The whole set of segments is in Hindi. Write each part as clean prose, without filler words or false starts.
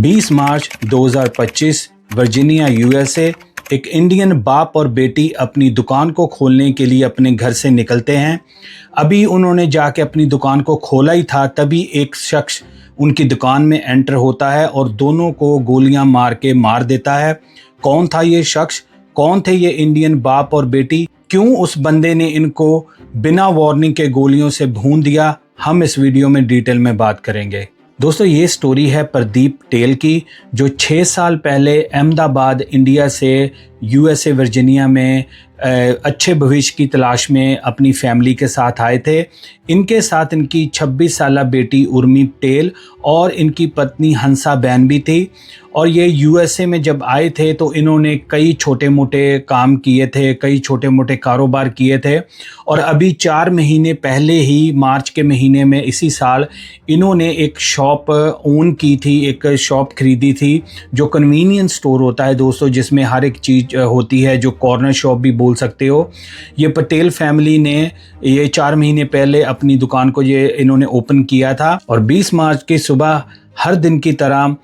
20 मार्च 2025 वर्जीनिया यूएसए। एक इंडियन बाप और बेटी अपनी दुकान को खोलने के लिए अपने घर से निकलते हैं। अभी उन्होंने जाके अपनी दुकान को खोला ही था, तभी एक शख्स उनकी दुकान में एंटर होता है और दोनों को गोलियां मार के मार देता है। कौन था ये शख्स? कौन थे ये इंडियन बाप और बेटी? क्यों उस बंदे ने इनको बिना वार्निंग के गोलियों से भून दिया? हम इस वीडियो में डिटेल में बात करेंगे। दोस्तों, ये स्टोरी है प्रदीप पटेल की, जो 6 साल पहले अहमदाबाद इंडिया से यूएसए वर्जीनिया में अच्छे भविष्य की तलाश में अपनी फैमिली के साथ आए थे। इनके साथ इनकी 26 साला बेटी उर्मी पटेल और इनकी पत्नी हंसा बहन भी थी। और ये यूएसए में जब आए थे तो इन्होंने कई छोटे मोटे काम किए थे, कई छोटे मोटे कारोबार किए थे। और अभी 4 महीने पहले ही मार्च के महीने में इसी साल इन्होंने एक शॉप ओन की थी, एक शॉप खरीदी थी जो कन्वीनियंस स्टोर होता है दोस्तों, जिसमें हर एक चीज़ होती है, जो कॉर्नर शॉप भी बोल सकते हो। ये पटेल फैमिली ने ये 4 महीने पहले अपनी दुकान को ये इन्होंने ओपन किया था। और 20 मार्च की सुबह हर दिन की तरह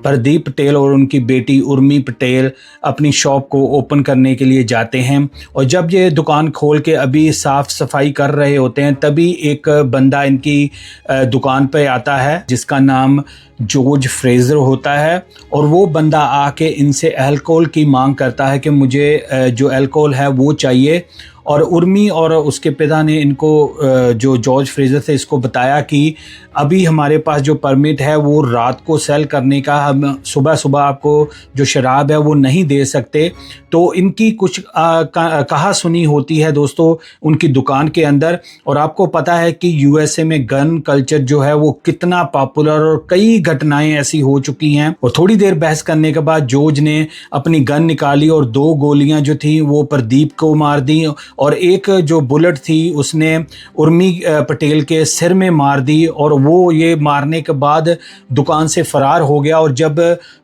प्रदीप पटेल और उनकी बेटी उर्मी पटेल अपनी शॉप को ओपन करने के लिए जाते हैं। और जब ये दुकान खोल के अभी साफ़ सफाई कर रहे होते हैं, तभी एक बंदा इनकी दुकान पे आता है जिसका नाम जॉर्ज फ्रेजर होता है। और वो बंदा आके इनसे अल्कोहल की मांग करता है कि मुझे जो अल्कोहल है वो चाहिए। और उर्मी और उसके पिता ने इनको जो जॉर्ज फ्रेजर थे इसको बताया कि अभी हमारे पास जो परमिट है वो रात को सेल करने का, हम सुबह सुबह आपको जो शराब है वो नहीं दे सकते। तो इनकी कुछ कहा सुनी होती है दोस्तों उनकी दुकान के अंदर। और आपको पता है कि यूएसए में गन कल्चर जो है वो कितना पॉपुलर, और कई घटनाएं ऐसी हो चुकी हैं। और थोड़ी देर बहस करने के बाद जॉर्ज ने अपनी गन निकाली और 2 गोलियां जो थी वो प्रदीप को मार दी, और एक जो बुलेट थी उसने उर्मी पटेल के सिर में मार दी। और वो ये मारने के बाद दुकान से फरार हो गया। और जब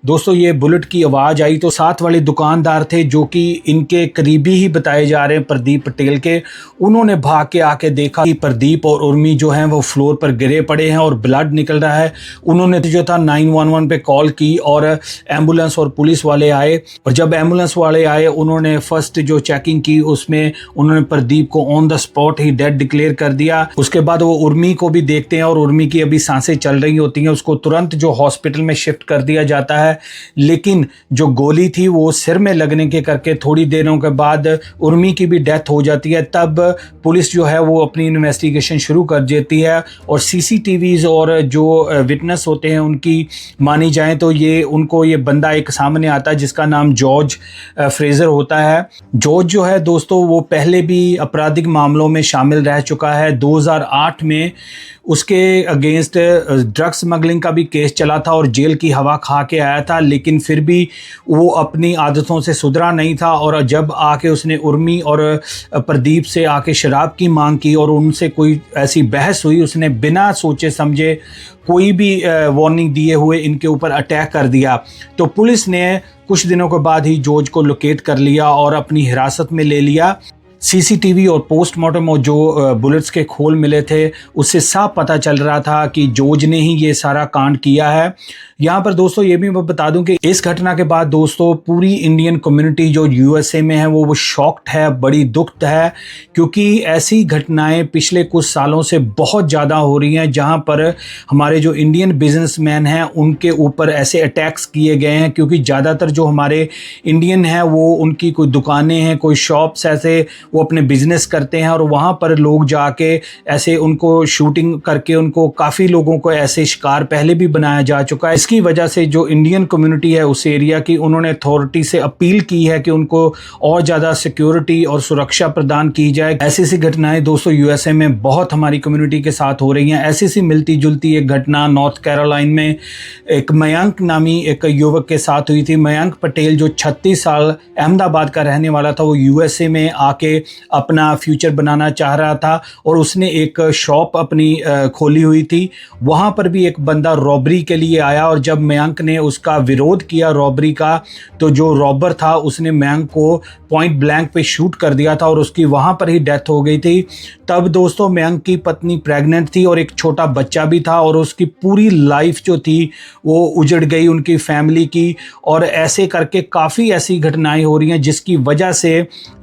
दोस्तों ये बुलेट की आवाज़ आई तो साथ वाले दुकानदार थे जो कि इनके करीबी ही बताए जा रहे हैं प्रदीप पटेल के, उन्होंने भाग के आके देखा कि प्रदीप और उर्मी जो हैं वो फ्लोर पर गिरे पड़े हैं और ब्लड निकल रहा है। उन्होंने जो था 911 पे कॉल की और एम्बुलेंस और पुलिस वाले आए। और जब एम्बुलेंस वाले आए उन्होंने फर्स्ट जो चेकिंग की उसमें उन्होंने प्रदीप को on the spot he dead declare कर दिया। उसके बाद वो उर्मी को भी देखते हैं और उर्मी की अभी सांसें चल रही होती हैं, उसको तुरंत जो हॉस्पिटल में शिफ्ट कर दिया जाता है। लेकिन जो गोली थी वो सिर में लगने के करके थोड़ी देरों के बाद उर्मी की भी डेथ हो जाती है। तब पुलिस जो है वो अपनी इन्वेस्टिगेशन शुरू कर देती है। और सीसीटीवीज और जो विटनेस होते हैं उनकी मानी जाए तो ये बंदा एक सामने आता है जिसका नाम जॉर्ज फ्रेजर होता है। जॉर्ज जो है दोस्तों वो पहले भी आपराधिक मामलों में शामिल रह चुका है। 2008 में उसके अगेंस्ट ड्रग स्मगलिंग का भी केस चला था और जेल की हवा खा के आया था, लेकिन फिर भी वो अपनी आदतों से सुधरा नहीं था। और जब आके उसने उर्मी और प्रदीप से आके शराब की मांग की और उनसे कोई ऐसी बहस हुई, उसने बिना सोचे समझे कोई भी वार्निंग दिए हुए इनके ऊपर अटैक कर दिया। तो पुलिस ने कुछ दिनों के बाद ही जॉर्ज को लोकेट कर लिया और अपनी हिरासत में ले लिया। सीसीटीवी और पोस्टमार्टम और जो बुलेट्स के खोल मिले थे उससे साफ पता चल रहा था कि जॉर्ज ने ही ये सारा कांड किया है। यहाँ पर दोस्तों ये भी मैं बता दूं कि इस घटना के बाद दोस्तों पूरी इंडियन कम्युनिटी जो यूएसए में है वो शॉक्ड है, बड़ी दुखद है, क्योंकि ऐसी घटनाएं पिछले कुछ सालों से बहुत ज़्यादा हो रही हैं जहाँ पर हमारे जो इंडियन बिजनेसमैन हैं उनके ऊपर ऐसे अटैक्स किए गए हैं। क्योंकि ज़्यादातर जो हमारे इंडियन हैं वो उनकी कोई दुकानें हैं, कोई शॉप्स ऐसे वो अपने बिजनेस करते हैं और वहाँ पर लोग जाके ऐसे उनको शूटिंग करके उनको काफ़ी लोगों को ऐसे शिकार पहले भी बनाया जा चुका है। इसकी वजह से जो इंडियन कम्युनिटी है उस एरिया की, उन्होंने अथॉरिटी से अपील की है कि उनको और ज़्यादा सिक्योरिटी और सुरक्षा प्रदान की जाए। ऐसी सी घटनाएं दोस्तों यूएसए में बहुत हमारी कम्युनिटी के साथ हो रही हैं। ऐसी सी मिलती जुलती एक घटना नॉर्थ कैरोलाइन में एक मयंक नामी एक युवक के साथ हुई थी। मयंक पटेल जो 36 साल अहमदाबाद का रहने वाला था, वो यूएसए में आके अपना फ्यूचर बनाना चाह रहा था और उसने एक शॉप अपनी खोली हुई थी। वहाँ पर भी एक बंदा रॉबरी के लिए आया और और जब मयंक ने उसका विरोध किया रॉबरी का, तो जो रॉबर था उसने मयंक को पॉइंट ब्लैंक पे शूट कर दिया था और उसकी वहाँ पर ही डेथ हो गई थी। तब दोस्तों मयंक की पत्नी प्रेग्नेंट थी और एक छोटा बच्चा भी था और उसकी पूरी लाइफ जो थी वो उजड़ गई उनकी फैमिली की। और ऐसे करके काफ़ी ऐसी घटनाएं हो रही हैं जिसकी वजह से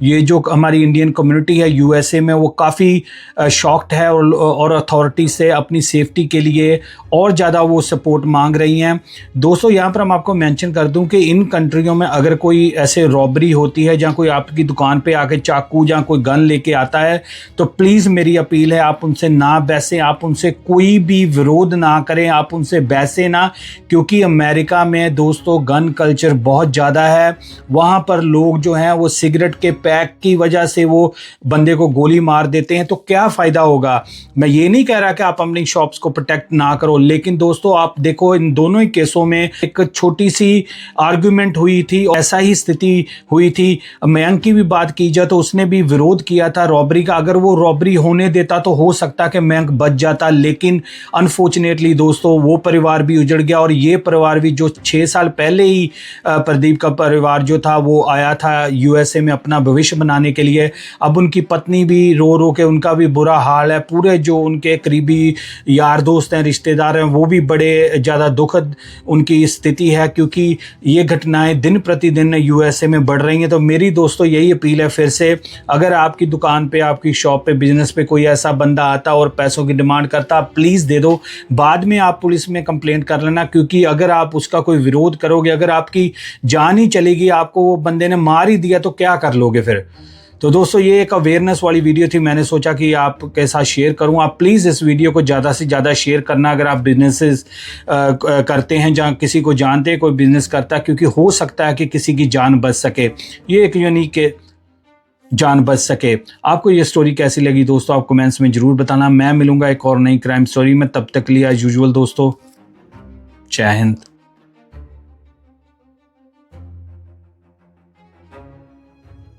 ये जो हमारी इंडियन कम्युनिटी है यूएसए में वो काफ़ी शॉक्ड है और अथॉरिटी से अपनी सेफ्टी के लिए और ज़्यादा वो सपोर्ट मांग रही हैं। दोस्तों यहाँ पर हम आपको मेंशन कर दूं कि इन कंट्रियों में अगर कोई ऐसे रॉबरी होती है जहाँ कोई आपकी दुकान पे आके चाकू या कोई गन लेके आता है, तो प्लीज़ मेरी अपील है आप उनसे ना बैसें, आप उनसे कोई भी विरोध ना करें, आप उनसे बैसें ना, क्योंकि अमेरिका में दोस्तों गन कल्चर बहुत ज़्यादा है। वहाँ पर लोग जो हैं वो सिगरेट के पैक की वजह से वो बंदे को गोली मार देते हैं। तो क्या फ़ायदा होगा? मैं ये नहीं कह रहा कि आप अपनी शॉप्स को प्रोटेक्ट ना करो, लेकिन दोस्तों आप देखो इन दोनों ही केसों में एक छोटी सी आर्गुमेंट हुई थी, ऐसा ही स्थिति हुई थी। मयंक की भी बात की जाए तो उसने भी विरोध किया था रॉबरी का। अगर वो रॉबरी होने देता तो हो सकता कि मयंक बच जाता, लेकिन अनफॉर्चुनेटली दोस्तों वो परिवार भी उजड़ गया। और ये परिवार भी जो 6 साल पहले ही प्रदीप का परिवार जो था वो आया था यूएसए में अपना भविष्य बनाने के लिए, अब उनकी पत्नी भी रो रो के उनका भी बुरा हाल है। पूरे जो उनके करीबी यार दोस्त हैं, रिश्तेदार हैं, वो भी बड़े ज़्यादा दुखद उनकी स्थिति है, क्योंकि ये घटनाएं दिन प्रतिदिन यूएसए में बढ़ रही हैं। तो मेरी दोस्तों यही अपील है फिर से, अगर आपकी दुकान पे, आपकी शॉप पे, बिजनेस पे कोई ऐसा बंदा आता और पैसों की डिमांड करता, प्लीज़ दे दो। बाद में आप पुलिस में कंप्लेंट कर लेना, क्योंकि अगर आप उसका कोई विरोध करोगे, अगर आपकी जान ही चलेगी, आपको वो बंदे ने मार ही दिया, तो क्या कर लोगे फिर? तो दोस्तों ये एक अवेयरनेस वाली वीडियो थी, मैंने सोचा कि आपके साथ शेयर करूं। आप प्लीज़ इस वीडियो को ज़्यादा से ज़्यादा शेयर करना अगर आप बिजनेसेस करते हैं, जहां किसी को जानते हैं कोई बिजनेस करता है, क्योंकि हो सकता है कि किसी की जान बच सके, ये एक यूनिक जान बच सके। आपको ये स्टोरी कैसी लगी दोस्तों, आप कमेंट्स में ज़रूर बताना। मैं मिलूंगा एक और नई क्राइम स्टोरी में, तब तक के लिए एज यूजुअल दोस्तों, जय हिंद।